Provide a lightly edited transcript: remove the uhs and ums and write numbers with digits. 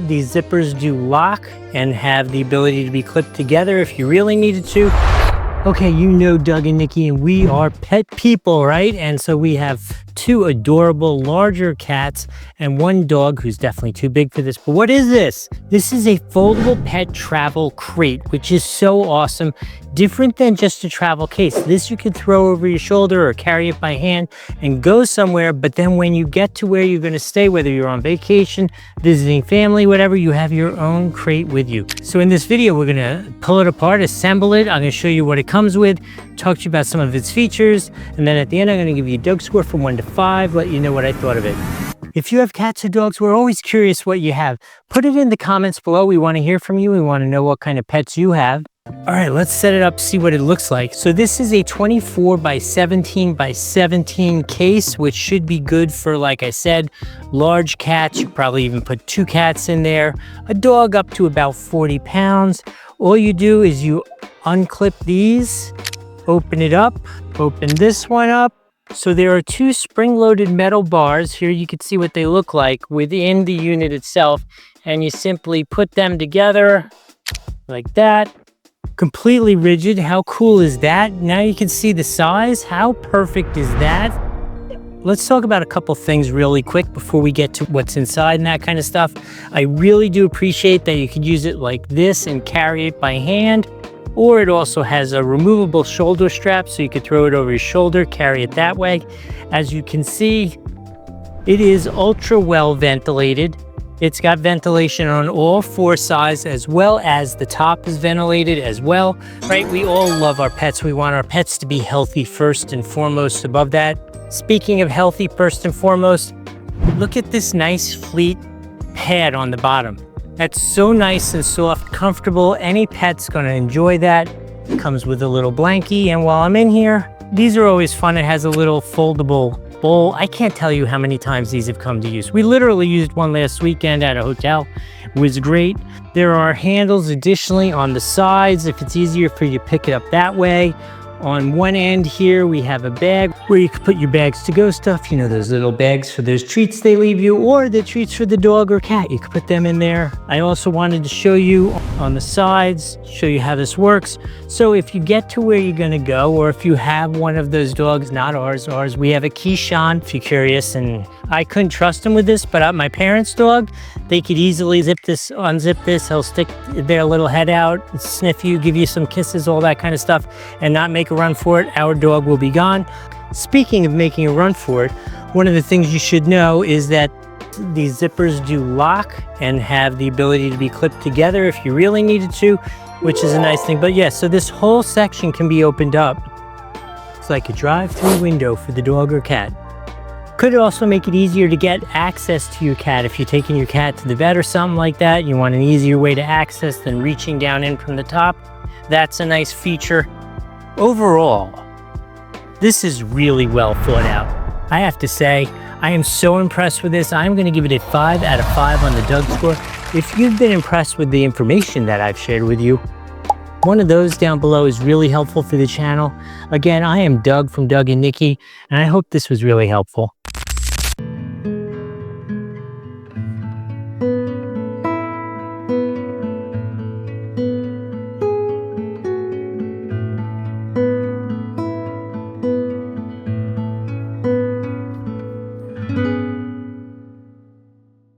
these zippers do lock and have the ability to be clipped together if you really needed to. Okay, you know Doug and Nikki, and we are pet people, right? And so we have two adorable larger cats and one dog who's definitely too big for this. But what is this? This is a foldable pet travel crate, which is so awesome. Different than just a travel case. This you can throw over your shoulder or carry it by hand and go somewhere. But then when you get to where you're going to stay, whether you're on vacation, visiting family, whatever, you have your own crate with you. So in this video, we're going to pull it apart, assemble it. I'm going to show you what it comes with, talk to you about some of its features, and then at the end, I'm going to give you a Doug score from 1 to 5, let you know what I thought of it. If you have cats or dogs, we're always curious what you have. Put it in the comments below. We want to hear from you. We want to know what kind of pets you have. All right, let's set it up, see what it looks like. So this is a 24 by 17 by 17 case, which should be good for, like I said, large cats. You probably even put 2 cats in there, a dog up to about 40 pounds. All you do is you unclip these, open it up, open this one up. So there are 2 spring-loaded metal bars. Here you can see what they look like within the unit itself. And you simply put them together like that. Completely rigid. How cool is that? Now you can see the size. How perfect is that? Let's talk about a couple things really quick before we get to what's inside and that kind of stuff. I really do appreciate that you could use it like this and carry it by hand. Or it also has a removable shoulder strap, so you could throw it over your shoulder, carry it that way. As you can see, it is ultra well ventilated. It's got ventilation on all 4 sides, as well as the top is ventilated as well, right? We all love our pets. We want our pets to be healthy first and foremost above that. Speaking of healthy first and foremost, look at this nice fleet pad on the bottom. That's so nice and soft, comfortable. Any pet's gonna enjoy that. It comes with a little blankie, and while I'm in here, these are always fun. It has a little foldable bowl. I can't tell you how many times these have come to use. We literally used one last weekend at a hotel. It was great. There are handles additionally on the sides if it's easier for you to pick it up that way. On one end here, we have a bag where you can put your bags to go stuff. You know, those little bags for those treats they leave you, or the treats for the dog or cat. You can put them in there. I also wanted to show you on the sides, show you how this works. So if you get to where you're gonna go, or if you have one of those dogs, not ours, we have a Keyshawn, if you're curious, and I couldn't trust him with this, but my parents' dog, they could easily unzip this. He'll stick their little head out, sniff you, give you some kisses, all that kind of stuff, and not make a run for it. Our dog will be gone. Speaking of making a run for it, one of the things you should know is that these zippers do lock and have the ability to be clipped together if you really needed to, which is a nice thing. But yeah, so this whole section can be opened up. It's like a drive-through window for the dog or cat. Could also make it easier to get access to your cat. If you're taking your cat to the vet or something like that, you want an easier way to access than reaching down in from the top. That's a nice feature. Overall, this is really well thought out. I have to say, I am so impressed with this. I'm going to give it a 5 out of 5 on the Doug score. If you've been impressed with the information that I've shared with you, one of those down below is really helpful for the channel. Again, I am Doug from Doug and Nikki, and I hope this was really helpful.